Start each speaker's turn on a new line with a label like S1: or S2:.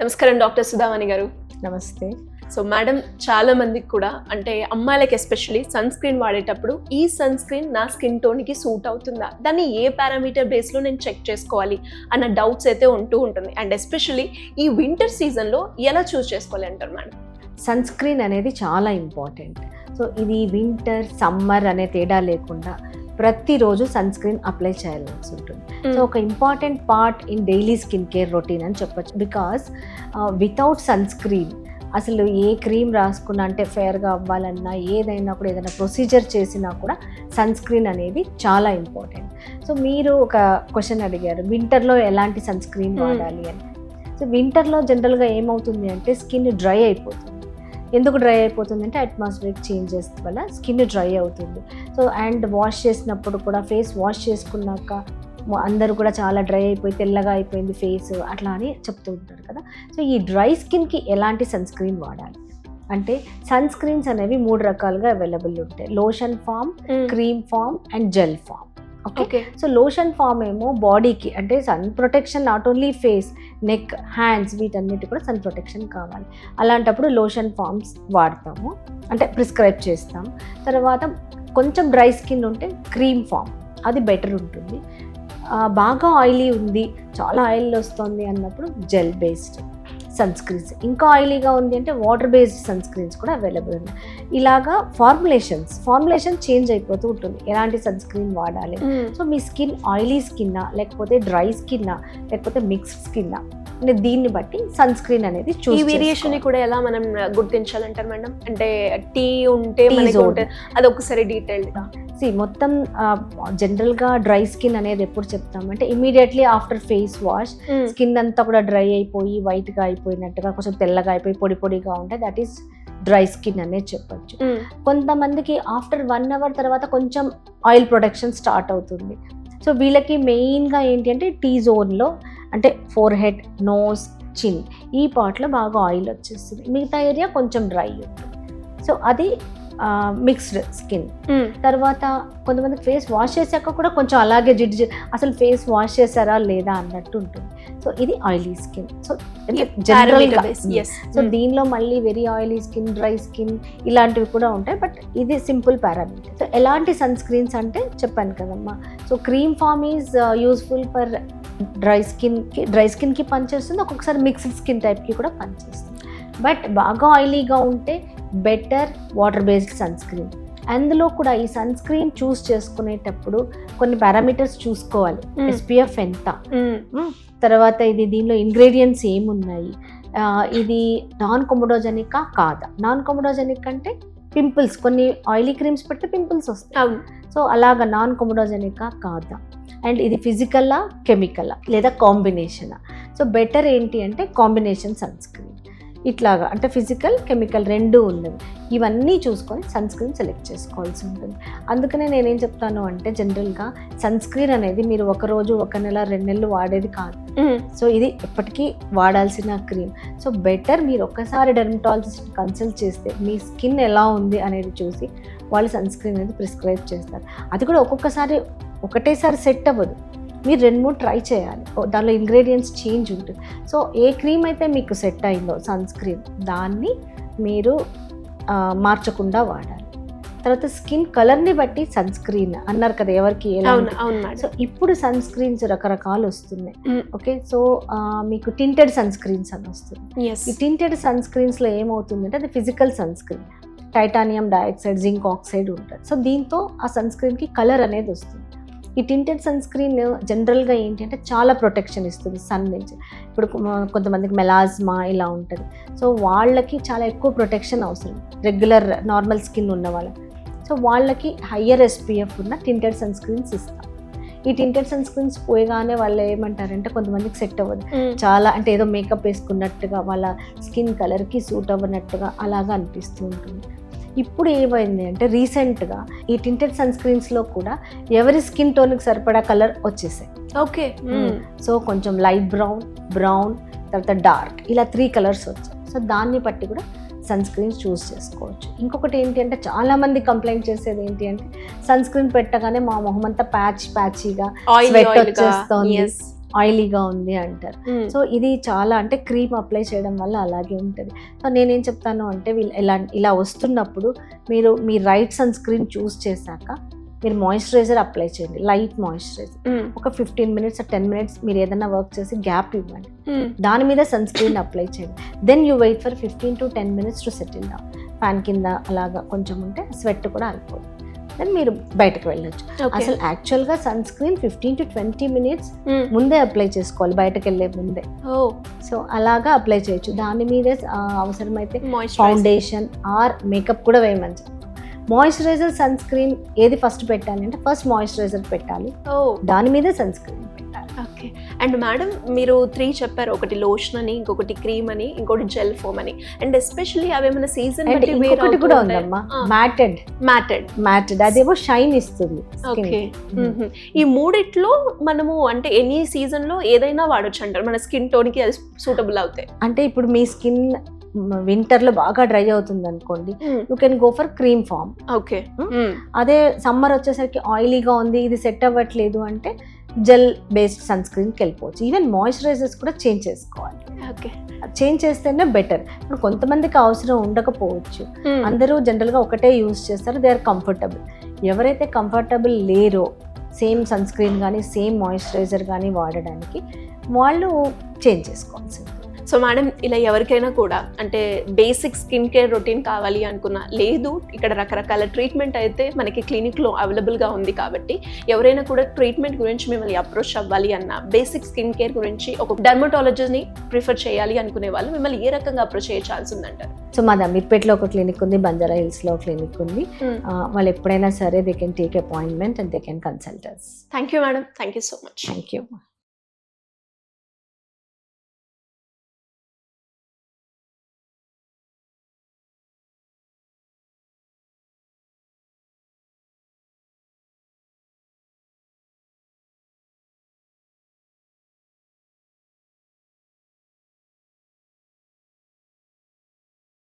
S1: నమస్కారం డాక్టర్ సుధావాణి గారు.
S2: నమస్తే.
S1: సో మేడం, చాలా మందికి కూడా అంటే అమ్మాయిలకి ఎస్పెషల్లీ సన్ స్క్రీన్ వాడేటప్పుడు ఈ సన్ స్క్రీన్ నా స్కిన్ టోన్కి సూట్ అవుతుందా, దాన్ని ఏ పారామీటర్ బేస్లో నేను చెక్ చేసుకోవాలి అన్న డౌట్స్ అయితే ఉంటూ ఉంటుంది. అండ్ ఎస్పెషల్లీ ఈ వింటర్ సీజన్లో ఎలా చూస్ చేసుకోవాలి అంటారు మేడం?
S2: సన్ స్క్రీన్ అనేది చాలా ఇంపార్టెంట్. సో ఇది వింటర్ సమ్మర్ అనే తేడా లేకుండా ప్రతిరోజు సన్ స్క్రీన్ అప్లై చేయాల్సి ఉంటుంది. సో ఒక important part in daily skin care routine అని చెప్పొచ్చు. బికాస్ వితౌట్ సన్ స్క్రీన్ అసలు ఏ క్రీమ్ రాసుకున్నా, అంటే ఫేర్గా అవ్వాలన్నా, ఏదైనా కూడా ఏదైనా ప్రొసీజర్ చేసినా కూడా సన్ స్క్రీన్ అనేది చాలా ఇంపార్టెంట్. సో మీరు ఒక క్వశ్చన్ అడిగారు, వింటర్లో ఎలాంటి సన్ స్క్రీన్ వాడాలి అని. సో వింటర్లో జనరల్గా ఏమవుతుంది అంటే స్కిన్ డ్రై అయిపోతుంది. ఎందుకు డ్రై అయిపోతుంది అంటే అట్మాస్ఫియరిక్ చేంజెస్ వల్ల స్కిన్ డ్రై అవుతుంది. సో అండ్ వాష్ చేసినప్పుడు కూడా ఫేస్ వాష్ చేసుకున్నాక అందరూ కూడా చాలా డ్రై అయిపోయి తెల్లగా అయిపోయింది ఫేస్ అట్లా అని చెప్తూ ఉంటారు కదా. సో ఈ డ్రై స్కిన్కి ఎలాంటి సన్ స్క్రీన్ వాడాలి అంటే సన్ స్క్రీన్స్ అనేవి 3 రకాలుగా అవైలబుల్ ఉంటాయి. Lotion form, cream form and gel form. Okay. So lotion form ఏమో బాడీకి అంటే sun protection, not only face, neck, hands వీటన్నిటి కూడా సన్ ప్రొటెక్షన్ కావాలి. అలాంటప్పుడు లోషన్ ఫామ్స్ వాడతాము, అంటే ప్రిస్క్రైబ్ చేస్తాము. తర్వాత కొంచెం డ్రై స్కిన్ ఉంటే క్రీమ్ ఫామ్, అది బెటర్ ఉంటుంది. బాగా ఆయిలీ ఉంది, చాలా ఆయిల్ వస్తుంది అన్నప్పుడు జెల్ బేస్డ్ సన్ స్క్రీన్స్. ఇంకా ఆయిలీగా ఉంది అంటే వాటర్ బేస్డ్ సన్ స్క్రీన్స్ కూడా అవైలబుల్ ఉన్నాయి. ఇలాగా ఫార్ములేషన్ చేంజ్ అయిపోతూ ఉంటుంది ఎలాంటి సన్ స్క్రీన్ వాడాలి. సో మీ స్కిన్ ఆయిలీ స్కిన్నా, లేకపోతే డ్రై స్కిన్నా, లేకపోతే మిక్స్డ్ స్కిన్నా, అంటే దీన్ని బట్టి సన్ స్క్రీన్ అనేది
S1: ఈ వేరియేషన్ కూడా ఎలా మనం గుర్తించాలంటారు మేడం? అంటే టీ ఉంటే అది ఒకసారి డీటెయిల్డ్గా
S2: మొత్తం జనరల్గా డ్రై స్కిన్ అనేది ఎప్పుడు చెప్తామంటే immediately after face wash skin అంతా కూడా డ్రై అయిపోయి వైట్గా అయిపోయినట్టుగా, కొంచెం తెల్లగా అయిపోయి పొడి పొడిగా ఉంటే దట్ ఈస్ డ్రై స్కిన్ అనేది చెప్పచ్చు. కొంతమందికి ఆఫ్టర్ 1 hour తర్వాత కొంచెం ఆయిల్ ప్రొడక్షన్ స్టార్ట్ అవుతుంది. సో వీళ్ళకి మెయిన్గా ఏంటి అంటే టీ జోన్లో, అంటే ఫోర్ హెడ్, నోస్, చిన్ ఈ పార్ట్లో బాగా ఆయిల్ వచ్చేస్తుంది, మిగతా ఏరియా కొంచెం డ్రై ఉంటుంది. సో అది మిక్స్డ్ స్కిన్. తర్వాత కొంతమంది ఫేస్ వాష్ చేశాక కూడా కొంచెం అలాగే జిడ్డు, అసలు ఫేస్ వాష్ చేశారా లేదా అన్నట్టు ఉంటుంది. సో ఇది ఆయిలీ స్కిన్. సో జనరల్గా సో దీనిలో మళ్ళీ very oily skin, dry skin ఇలాంటివి కూడా ఉంటాయి. బట్ ఇది సింపుల్ పారామీటర్. సో ఎలాంటి సన్ స్క్రీన్స్ అంటే చెప్పాను కదమ్మా. So cream form is useful for dry స్కిన్కి పనిచేస్తుంది, ఒక్కొక్కసారి మిక్స్డ్ స్కిన్ టైప్కి కూడా పనిచేస్తుంది. బట్ బాగా ఆయిలీగా ఉంటే better water based sunscreen. అందులో కూడా ఈ సన్ స్క్రీన్ చూస్ చేసుకునేటప్పుడు కొన్ని పారామీటర్స్ చూసుకోవాలి. SPF ఎంత, తర్వాత దీనిలో ఇంగ్రీడియంట్స్ ఏమున్నాయి, ఇది నాన్ కొమోడోజెనికా కాదా. నాన్ కొమోడోజెనిక్ అంటే పింపుల్స్, కొన్ని ఆయిలీ క్రీమ్స్ పెడితే పింపుల్స్ వస్తాయి. సో అలాగా నాన్ కొమోడోజెనికా కాదా, అండ్ ఇది ఫిజికల్లా, కెమికల్లా, లేదా కాంబినేషనా. సో బెటర్ ఏంటి అంటే కాంబినేషన్ సన్ స్క్రీన్. ఇట్లాగా అంటే ఫిజికల్, కెమికల్ 2 ఉన్నవి. ఇవన్నీ చూసుకొని సన్ స్క్రీన్ సెలెక్ట్ చేసుకోవాల్సి ఉంటుంది. అందుకనే నేనేం చెప్తాను అంటే జనరల్గా సన్ స్క్రీన్ అనేది మీరు 1 రోజు, 1 నెల, 2 నెలలు వాడేది కాదు. సో ఇది ఎప్పటికీ వాడాల్సిన క్రీమ్. సో బెటర్ మీరు ఒక్కసారి డెర్మటాలజిస్ట్ని కన్సల్ట్ చేస్తే మీ స్కిన్ ఎలా ఉంది అనేది చూసి వాళ్ళు సన్ స్క్రీన్ అనేది ప్రిస్క్రైబ్ చేస్తారు. అది కూడా ఒక్కొక్కసారి ఒకటేసారి సెట్ అవ్వదు, మీరు 2-3 ట్రై చేయాలి. దానిలో ఇంగ్రీడియంట్స్ చేంజ్ ఉంటుంది. సో ఏ క్రీమ్ అయితే మీకు సెట్ అయిందో సన్ స్క్రీన్, దాన్ని మీరు మార్చకుండా వాడాలి. తర్వాత స్కిన్ కలర్ని బట్టి సన్ స్క్రీన్ అన్నారు కదా, ఎవరికి ఎలా. సో ఇప్పుడు సన్ స్క్రీన్స్ రకరకాలు వస్తున్నాయి. ఓకే. సో మీకు టింటెడ్ సన్ స్క్రీన్స్ అని వస్తుంది. ఈ టింటెడ్ సన్ స్క్రీన్స్లో ఏమవుతుందంటే అది physical sunscreen, titanium dioxide, zinc oxide ఉంటుంది. సో దీంతో ఆ సన్ స్క్రీన్కి కలర్ అనేది వస్తుంది. ఈ టింటెడ్ సన్ స్క్రీన్ జనరల్గా ఏంటి అంటే చాలా ప్రొటెక్షన్ ఇస్తుంది సన్ నుంచి. ఇప్పుడు కొంతమందికి మెలాజ్మా ఇలా ఉంటుంది. సో వాళ్ళకి చాలా ఎక్కువ ప్రొటెక్షన్ అవసరం, రెగ్యులర్ నార్మల్ స్కిన్ ఉన్న వాళ్ళకి. సో వాళ్ళకి హయ్యర్ SPF ఉన్న టింటెడ్ సన్ స్క్రీన్స్ ఇస్తాం. ఈ టింటెడ్ సన్ స్క్రీన్స్ పోయగానే వాళ్ళు ఏమంటారంటే కొంతమందికి సెట్ అవ్వదు, చాలా అంటే ఏదో మేకప్ వేసుకున్నట్టుగా, వాళ్ళ స్కిన్ కలర్కి సూట్ అవ్వనట్టుగా అలాగా అనిపిస్తూ ఉంటుంది. ఇప్పుడు ఏమైంది అంటే రీసెంట్గా ఈ టింటెడ్ సన్ స్క్రీన్స్లో కూడా ఎవరి స్కిన్ టోన్కి సరిపడా కలర్ వచ్చేసాయి.
S1: ఓకే.
S2: సో కొంచెం లైట్ బ్రౌన్, తర్వాత డార్క్, ఇలా 3 కలర్స్ వచ్చాయి. సో దాన్ని బట్టి కూడా సన్ స్క్రీన్స్ చూస్ చేసుకోవచ్చు. ఇంకొకటి ఏంటి అంటే చాలామంది కంప్లైంట్ చేసేది ఏంటి అంటే సన్ స్క్రీన్ పెట్టగానే మా మొహం అంతా ప్యాచీగా స్వెట్ వచ్చేస్తుంది, ఆయిలీగా ఉంది అంటారు. సో ఇది చాలా అంటే క్రీమ్ అప్లై చేయడం వల్ల అలాగే ఉంటుంది. సో నేనేం చెప్తాను అంటే ఇలా వస్తున్నప్పుడు మీరు మీ రైట్ సన్ స్క్రీన్ చూస్ చేశాక మీరు మాయిశ్చరైజర్ అప్లై చేయండి, లైట్ మాయిశ్చరైజర్. ఒక 15 minutes 10 minutes మీరు ఏదైనా వర్క్ చేసి గ్యాప్ ఇవ్వండి, దాని మీద సన్ స్క్రీన్ అప్లై చేయండి. Then you wait for 15 to 10 minutes to settle down. Fan కింద అలాగా కొంచెం ఉంటే స్వెట్ కూడా ఆగిపోతుంది. దెన్ మీరు బయటకు వెళ్ళొచ్చు. అసలు యాక్చువల్గా సన్ స్క్రీన్ 15 to 20 minutes ముందే అప్లై చేసుకోవాలి, బయటకు వెళ్ళే ముందే. సో అలాగా అప్లై చేయొచ్చు. దాని మీదే అవసరమైతే ఫౌండేషన్ ఆర్ మేకప్ కూడా వేయమని చెప్తాం. మాయిశ్చరైజర్ సన్ స్క్రీన్ ఏది ఫస్ట్ పెట్టాలి అంటే ఫస్ట్ మాయిశ్చరైజర్ పెట్టాలి, దాని మీదే సన్ స్క్రీన్ పెట్టాలి.
S1: ఓకే. అండ్ మేడం మీరు 3 చెప్పారు, ఒకటి లోషన్ అని, ఇంకొకటి క్రీమ్ అని, ఇంకోటి జెల్ ఫోమ్ అని. అండ్ ఎస్పెషల్లీ అవేమైనా సీజన్ బట్టి
S2: ఇంకొకటి కూడా ఉందమ్మా, మ్యాటెడ్ అదేమో షైన్ ఇస్తుంది.
S1: ఓకే. ఈ మూడిట్లో మనము అంటే ఎనీ సీజన్ లో ఏదైనా వాడొచ్చు అంటారు, మన స్కిన్ టోన్ కి సూటబుల్ అవుతాయి.
S2: అంటే ఇప్పుడు మీ స్కిన్ వింటర్ లో బాగా డ్రై అవుతుంది అనుకోండి, you can go for cream form.
S1: Okay.
S2: అదే సమ్మర్ వచ్చేసరికి ఆయిలీగా ఉంది, ఇది సెట్ అవ్వట్లేదు అంటే జెల్ బేస్డ్ సన్ స్క్రీన్కి వెళ్ళిపోవచ్చు. ఈవెన్ మాయిశ్చరైజర్స్ కూడా చేంజ్ చేసుకోవాలి.
S1: ఓకే.
S2: చేంజ్ చేస్తేనే బెటర్. ఇప్పుడు కొంతమందికి అవసరం ఉండకపోవచ్చు, అందరూ జనరల్గా ఒకటే యూజ్ చేస్తారు, దే ఆర్ కంఫర్టబుల్. ఎవరైతే కంఫర్టబుల్ లేరో సేమ్ సన్ స్క్రీన్ కానీ సేమ్ మాయిశ్చరైజర్ కానీ వాడడానికి వాళ్ళు చేంజ్ చేసుకోవాల్సింది.
S1: సో మేడం ఇలా ఎవరికైనా కూడా అంటే బేసిక్ స్కిన్ కేర్ రొటీన్ కావాలి అనుకున్నా, లేదు ఇక్కడ రకరకాల ట్రీట్మెంట్ అయితే మనకి క్లినిక్లో అవైలబుల్గా ఉంది కాబట్టి ఎవరైనా కూడా ట్రీట్మెంట్ గురించి మిమ్మల్ని అప్రోచ్ అవ్వాలి అన్న, బేసిక్ స్కిన్ కేర్ గురించి ఒక డర్మటాలజిస్ట్ని ప్రిఫర్ చేయాలి అనుకునే వాళ్ళు మిమ్మల్ని ఏ రకంగా అప్రోచ్ చేయాల్సి ఉందంటారు?
S2: సో మాది అమీర్పేటలో ఒక క్లినిక్ ఉంది, బంజారా హిల్స్లో క్లినిక్ ఉంది. వాళ్ళు ఎప్పుడైనా సరే they can take appointment and they can consult us.
S1: Thank you madam, thank you so much.
S2: Thank you.